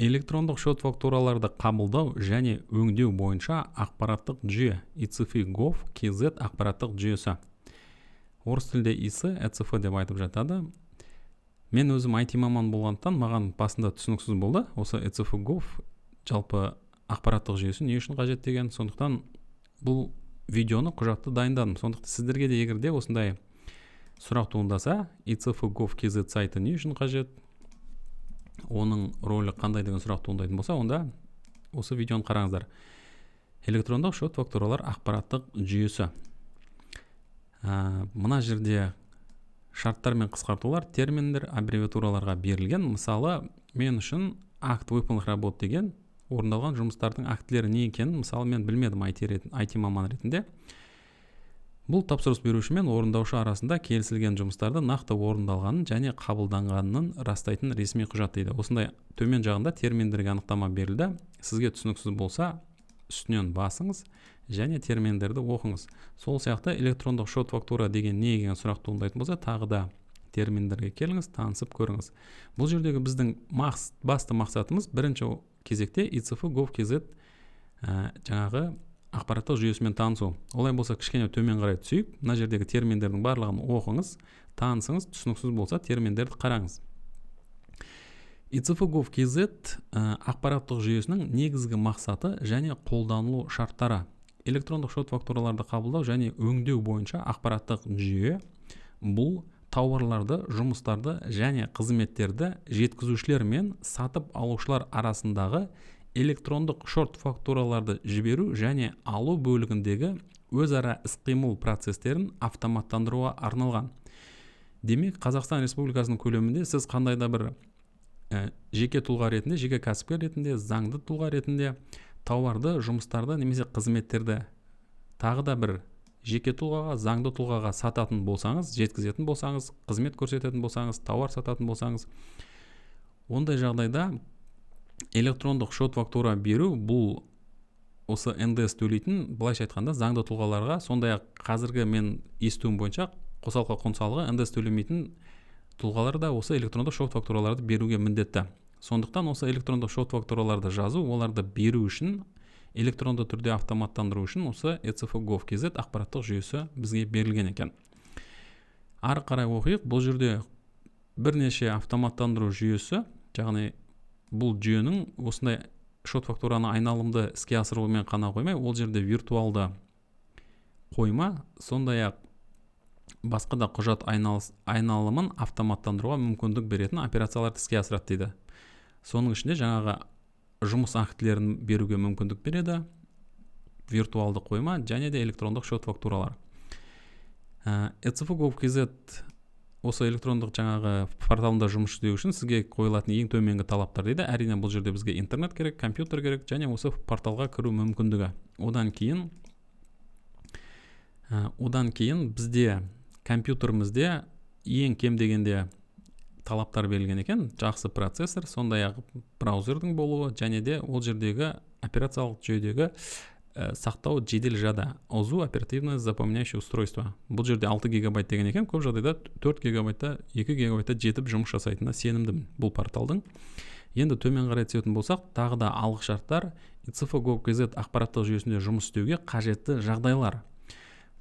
электрондық шот фактураларды қабылдау және өңдеу бойынша ақпараттық жүйе icf.gov.kz ақпараттық жүйесі. Орыс тілде ИЦФ деп айтып жатады. Мен өзім IT маман болғандықтан маған басында түсініксіз болды. Осы icf.gov жалпы ақпараттық жүйесі не үшін қажет деген. Сондықтан бұл видеоны құжатты дайындадым. Сондықтан сіздерге де егер де осындай сұрақ туындаса, icf.gov.kz сайты не үшін қажет, оның рөлі қандай деген сұрақ туындайтын болса, онда осы видеоны қараңыздар. Электрондық шот фактуралар ақпараттық жүйесі. Мына жерде шарттар мен қысқартулар, терминдер, аббревиатураларға берілген. Мысалы, мен үшін акт выполненных работ деген орындалған жұмыстардың актілері не екенін, мысалы, мен білмедім IT маман ретінде. Бұл тапсырыс беруші мен орындаушы арасында келісілген жұмыстарды нақты орындалғанын және қабылданғанын растайтын ресми құжат дейді. Осындай төмен жағында терминдерге анықтама берілді. Сізге түсініксіз болса, үстінен басыңыз және терминдерді оқыңыз. Сол сияқты электрондық шот фактура деген не деген сұрақ туындайтын болса, тағы да терминдерге келіңіз, танысып көріңіз. Бұл жердегі біздің басты мақсатымыз бірінші кезекте icf.gov.kz жаңағы ақпараттық жүйесімен танысу. Олай болса, кішкене төмен қарай түсейік. Мына жердегі терминдердің барлығын оқыңыз, танысыңыз, түсініксіз болса, терминдерді қараңыз. icf.gov.kz ақпараттық жүйесінің негізгі мақсаты және қолданылу шарттары. Электрондық шот фактураларды қабылдау және өңдеу бойынша ақпараттық жүйе бұл тауарларды, жұмыстарды және қызметтерді жеткізушілер мен сатып алушылар арасындағы электрондық шот фактураларды жіберу және алу бөлігіндегі өзара іс-қимыл процестерін автоматтандыруға арналған. Демек, Қазақстан Республикасының көлемінде сіз қандай да бір жеке тұлға ретінде, жеке кәсіпкер ретінде, заңды тұлға ретінде тауарды, жұмыстарды немесе қызметтерді тағы да бір жеке тұлғаға, заңды тұлғаға сататын болсаңыз, жеткізетін болсаңыз, қызмет көрсететін болсаңыз, тауар сататын болсаңыз, ондай жағдайда электрондық шот фактура беру бұл осы НДС төлейтін, былайша айтқанда, заңды тұлғаларға, сондай-ақ қазіргі мен естуім бойынша қосалқы құн салығы НДС төлемейтін тұлғалар да осы электрондық шот фактураларды беруге міндетті. Сондықтан осы электрондық шот фактураларды жазу, оларды беру үшін, электронды түрде автоматтандыру үшін осы icf.gov.kz ақпараттық жүйесі бізге берілген екен. Ары қарай оқиық. Бұл жерде бірнеше автоматтандыру жүйесі, яғни бұл жүйенің осындай шот фактураны айналымды іске асыруымен қана қоймай, ол жерде виртуалды қойма, сондай-ақ басқа да құжат айналымын автоматтандыруға мүмкіндік беретін операцияларды іске асырады дейді. Соның ішінде жаңағы жұмыс актілерін беруге мүмкіндік береді, виртуалды қойма және де электрондық шот фактуралар. icf.gov.kz осы электрондық жаңағы порталында жұмыс істеу үшін сізге қойылатын ең төменгі талаптар дейді. Әрине бұл жерде бізге интернет керек, компьютер керек және осы порталға кіру мүмкіндігі. Одан кейін бізде компьютерімізде ең кем дегенде талаптар берілген екен. Жақсы процессор, сондай-ақ браузердің болуы және де ол жердегі операциялық жүйедегі сақтау жедел жады, ОЗУ оперативное запоминающее устройство. Бұл жерде 6 гигабайт деген екен, көп жағдайда 4 гигабайтта, 2 гигабайтта жетіп жұмыс жасайтынына сенімдімін бұл порталдың. Енді төмен қарай түсетін болсақ, тағы да алғы шарттар icf.gov.kz ақпараттық жүйесінде жұмыс істеуге қажетті жағдайлар.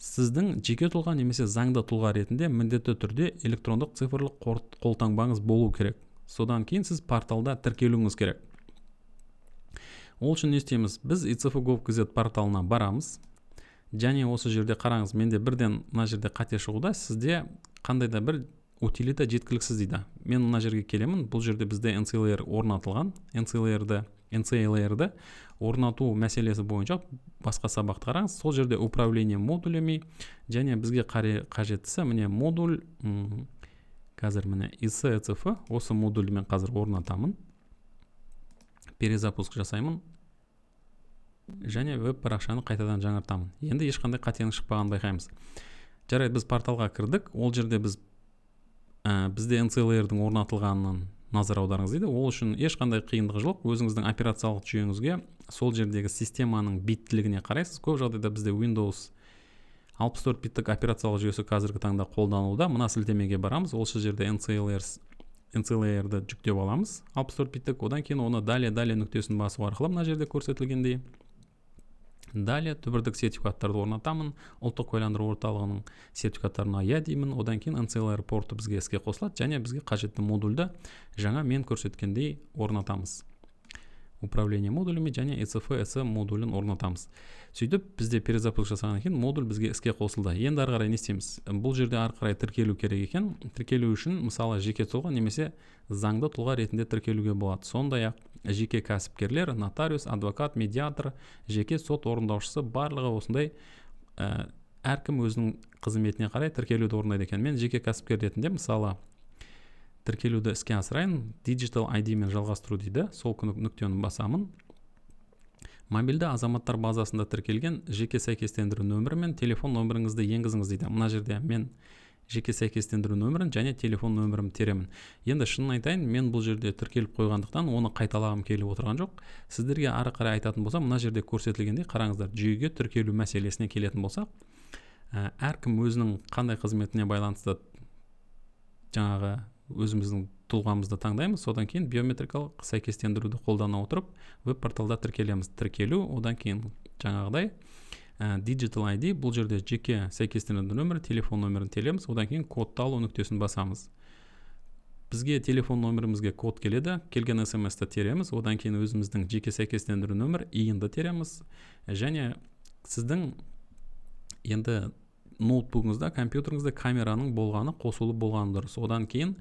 Сіздің жеке тұлға немесе заңды тұлға ретінде міндетті түрде электрондық цифрлық қолтаңбаңыз болу керек. Содан кейін сіз порталда тіркелуіңіз керек. Ол үшін не істейміз? Біз icf.gov.kz порталына барамыз. Және осы жерде қараңыз, менде бірден мына жерде қате шығуда, сізде қандай да бір утилита жеткіліксіз дейді. Мен мына жерге келемін. Бұл жерде бізде NCLR орнатылған. NCLR-ді орнату мәселесі бойынша басқа сабақты қараңыз. Сол жерде управление модулями және бізге қажеттісі міне модуль, қазір міне icf осы модульмен қазір орнатамын. Перезапуск жасаймын. Және веб парақшаны қайтадан жаңартамын. Енді ешқандай қатенің шықпағанын байқаймыз. Жарайды, біз порталға кірдік. Ол жерде бізде NCLR-дің орнатылғанын назар аударыңыз дейді. Ол үшін ешқандай қиындығы жоқ. Өзіңіздің операциялық жүйеңізге сол жердегі системаның биттілігіне қарайсыз. Көп жағдайда бізде Windows 64 биттік операциялық жүйесі қазіргі таңда қолданылуда. Мына сілтемеге барамыз. Осы жерде NCLR NC-Layer'ды жүктеп аламыз 64 биттік. Одан кейін оны далее нүктесін басу арқылы мына жерде көрсетілгендей далее түбірдік сертификаттарды орнатамын. Ұлттық куәландыру орталығының сертификаттарына иә деймін. Одан кейін NC-Layer порты бізге іске қосылады және бізге қажетті модульді жаңа мен көрсеткендей орнатамыз. Управление модулями және ECF модулін орнатамыз. Сөйтіп бізде перезапуск жасағаннан кейін модуль бізге іске қосылды. Енді ары қарай не істейміз? Бұл жерде ары қарай тіркелу керек екен. Тіркелу үшін мысалы жеке тұлға немесе заңды тұлға ретінде тіркелуге болады. Сондай-ақ жеке кәсіпкерлер, нотариус, адвокат, медиатор, жеке сот орындаушысы барлығы осындай әркім өзінің қызметіне қарай тіркелуді орындайды екен. Мен жеке кәсіпкер ретінде мысалы тіркелуді іске асырайын, Digital ID мен жалғастыру дейді. Сол нүктені басамын. Мобильді азаматтар базасында тіркелген жеке сәйкестендіру нөмірі мен телефон нөміріңізді енгізіңіз дейді. Мына жерде мен жеке сәйкестендіру нөмірін және телефон нөмірім теремін. Енді шынын айтайын, мен бұл жерде тіркеліп қойғандықтан оны қайталағым келіп отырған жоқ. Сіздерге ары қарай айтатын болсам, мына жерде көрсетілгендей қараңыздар, жүйеге тіркелу мәселесіне келетін болсақ, әркім өзінің қандай қызметіне байланысты жаңағы өзіміздің тұлғамызды таңдаймыз. Содан кейін биометрикалық сәйкестендіруді қолдана отырып веб-порталда тіркелеміз. Тіркелу, одан кейін жаңағыдай Digital ID, бұл жерде жеке сәйкестендіру нөмірі, телефон нөмірін телеміз. Одан кейін кодты алу нүктесін басамыз. Бізге телефон нөмірімізге код келеді. Келген SMS-ті тереміз. Одан кейін өзіміздің жеке сәйкестендіру нөмір иінді тереміз. Және сіздің енді ноутбугыңызда, компьютеріңізде камераның болғаны, қосулы болғаны дұрыс. Одан кейін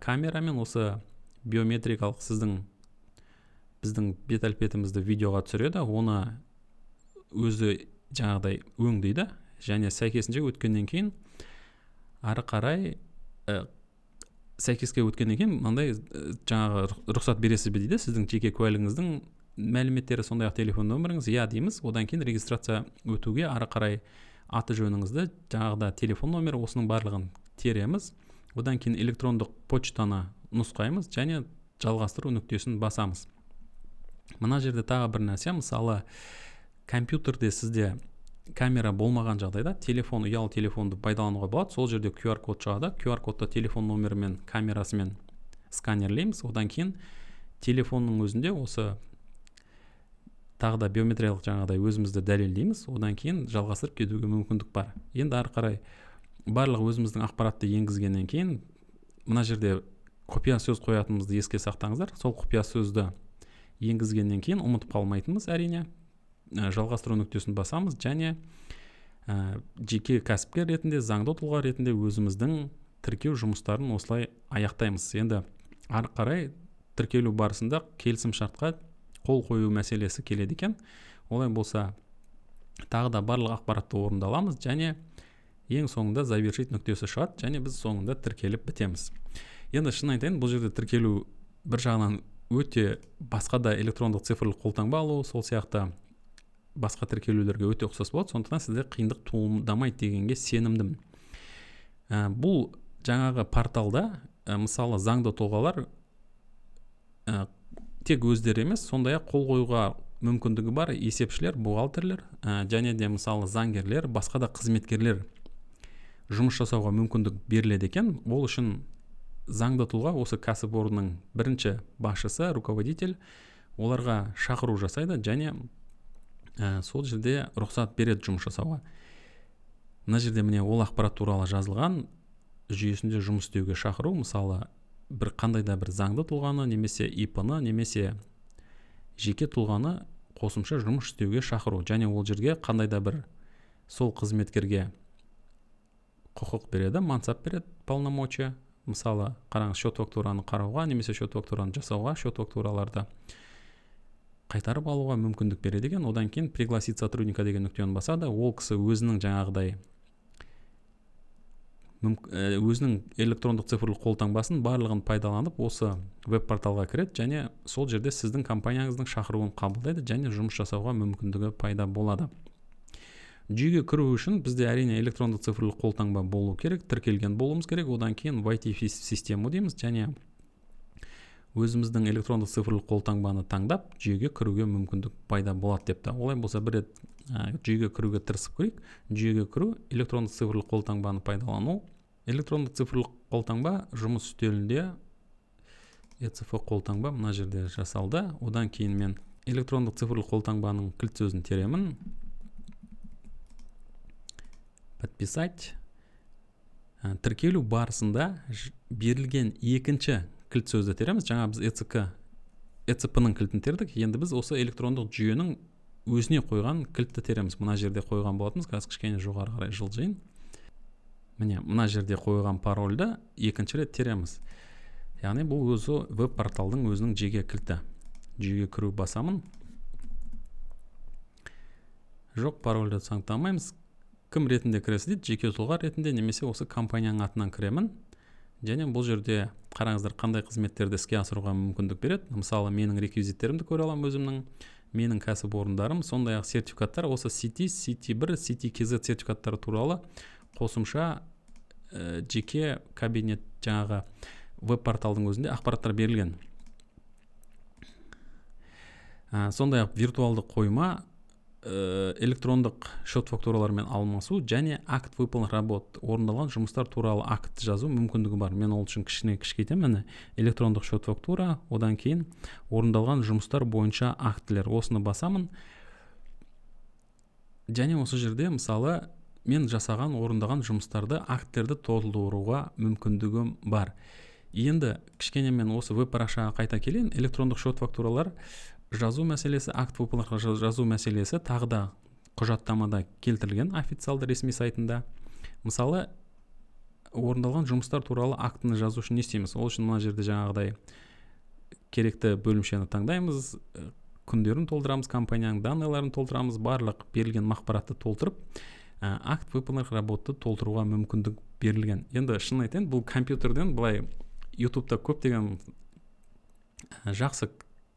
камерамен осы биометрикалық біздің бет-әлпетімізді видеоға түсіреді. Оны өзі жаңағыдай өңдейді және сәйкесінше өткеннен кейін ары қарай сәйкеске өткеннен кейін мынандай жаңағы рұқсат бересіз бе дейді. Сіздің жеке куәлігіңіздің мәліметтері, сондай-ақ телефон нөміріңіз, иә дейміз. Одан кейін регистрация өтуге ары қарай аты жөніңізді, жаңағыда телефон нөмірі, осының барлығын тереміз. Одан кейін электрондық почтаны нұсқаймыз және жалғастыру нүктесін басамыз. Мына жерде тағы бір нәрсе, мысалы компьютерде сізде камера болмаған жағдайда ұялы телефонды пайдалануға болады. Сол жерде QR код шығады. QR кодты телефон нөмірімен, камерасымен сканерлейміз. Одан кейін телефонның өзінде осы тағы да биометриялық жаңағыдай өзімізді дәлелдейміз. Одан кейін жалғастырып кетуге мүмкіндік бар. Енді ары қарай барлық өзіміздің ақпаратты енгізгеннен кейін мына жерде құпия сөз қоятынымызды еске сақтаңыздар. Сол құпия сөзді енгізгеннен кейін ұмытып қалмайтынбыз әрине. Жалғастыру нүктесін басамыз және жеке кәсіпкер ретінде, заңды тұлға ретінде өзіміздің тіркеу жұмыстарын осылай аяқтаймыз. Енді ары қарай тіркелу барысында келісім шартқа қол қою мәселесі келеді екен. Олай болса тағы да барлық ақпаратты орындаламыз және ең соңында завершить нүктесі шығады және біз соңында тіркеліп бітеміз. Енді шын айтайын, бұл жерде тіркелу бір жағынан өте басқа да электрондық цифрлық қолтаңба алу, сол сияқты басқа тіркелулерге өте ұқсас болады. Сондықтан сізде қиындық туындамайды дегенге сенімдімін. Бұл жаңағы порталда мысалы заңды тұлғалар тек өздері емес, сондай-ақ қол қоюға мүмкіндігі бар есепшілер, бухгалтерлер және де мысалы заңгерлер, басқа да қызметкерлер жұмыс жасауға мүмкіндік беріледі екен. Ол үшін заңды тұлға осы кәсіпорынның бірінші басшысы, руководитель, оларға шақыру жасайды және сол жерде рұқсат береді жұмыс жасауға. Мына жерде міне ол ақпарат туралы жазылған, жүйесінде жұмыс істеуге шақыру, мысалы бір қандай да бір заңды тұлғаны немесе ИП-ны немесе жеке тұлғаны қосымша жұмыс істеуге шақыру және ол жерге қандай да бір сол қызметкерге құқық береді, мансап береді, полномочия. Мысалы қараңыз, счет фактураны қарауға немесе счет фактураны жасауға, счет фактураларды қайтарып алуға мүмкіндік береді екен. Одан кейін пригласить сотрудника деген нүктені басады. Ол кісі өзінің жаңағыдай өзінің электрондық цифрлық қолтаңбасын барлығын пайдаланып осы веб-порталға кіреді және сол жерде сіздің компанияңыздың шақыруын қабылдайды және жұмыс жасауға мүмкіндігі пайда болады. Жүйеге кіру үшін бізде әрине электрондық цифрлық қолтаңба болу керек, тіркелген болуымыз керек. Одан кейін YTF систему дейміз және өзіміздің электрондық цифрлық қолтаңбаны таңдап жүйеге кіруге мүмкіндік пайда болады депті. Олай болса бір рет жүйеге кіруге тырысып көрейік. Жүйеге кіру, электрондық цифрлық қолтаңбаны пайдалану. Электрондық цифрлық қолтаңба жұмыс үстелінде ECF қолтаңба мына жерде жасалды. Одан кейін мен электрондық цифрлық қолтаңбаның кілт сөзін теремін. Подписать. Тіркелу барысында берілген екінші кілт сөзді тереміз. Жаңа біз ECP-ның кілтін тердік. Енді біз осы электрондық жүйенің өзіне қойған кілтті тереміз. Мына жерде қойған болатынбыз. Қазір кішкене жоғары қарай жылжиын. Міне, мына жерде қойған парольді екінші рет тереміз. Яғни бұл өзі веб-порталдың өзінің жеке кілті. Жүйеге кіру басамын. Жоқ, парольді сақтамаймыз. Кім ретінде кіресі дейді, жеке тұлға ретінде немесе осы компанияның атынан кіремін. Және бұл жерде қараңыздар қандай қызметтерді іске асыруға мүмкіндік береді. Мысалы, менің реквизиттерімді көре аламын өзімнің, менің кәсіпорындарым, сондай-ақ сертификаттар, осы CT, CT1, CT-KZ сертификаттары туралы қосымша жеке кабинет жаңағы веб-порталдың өзінде ақпараттар берілген. Сондай-ақ виртуалды қойма, электрондық шот фактуралармен алмасу және акт выполненных работ, орындалған жұмыстар туралы акт жазу мүмкіндігі бар. Мен ол үшін кішкейтемін. Электрондық шот фактура, одан кейін орындалған жұмыстар бойынша актілер. Осыны басамын. Және осы жерде мысалы мен жасаған орындаған жұмыстарды актілерді толтыруға мүмкіндігім бар. Енді кішкене мен осы веб-парақшаға қайта келейін. Электрондық шот фактуралар жазу мәселесі, акт выполненных жазу мәселесі тағы да құжаттамада келтірілген официалды ресми сайтында. Мысалы, орындалған жұмыстар туралы актіні жазу үшін не істейміз? Ол үшін мына жерде жаңағыдай керекті бөлімшені таңдаймыз, күндерін толтырамыз, компанияның данныйларын толтырамыз, барлық берілген ақпаратты толтырып, акт выполненных работты толтыруға мүмкіндік берілген. Енді шын айтайын, бұл компьютерден былай YouTube'да көптеген жақсы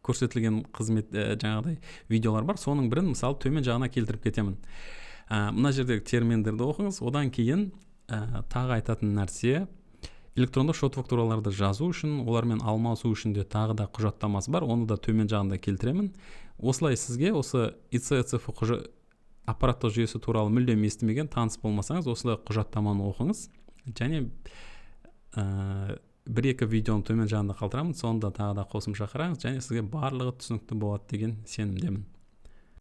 көрсетілген қызмет жаңағыдай видеолар бар. Соның бірін мысалы төмен жағына келтіріп кетемін. Мына жердегі терминдерді оқыңыз. Одан кейін тағы айтатын нәрсе, электрондық шот фактураларды жазу үшін, олармен алмасу үшін де тағы да құжаттамасы бар. Оны да төмен жағында келтіремін. Осылай сізге осы ECF аппараттық жүйесі туралы мүлдем естімеген, таныс болмасаңыз, осылай құжаттаманы оқыңыз. Және бір-екі видеоны төмен жағында қалдырамын, сонда тағы да қосымша қараңыз, және сізге барлығы түсінікті болады деген сенімдемін.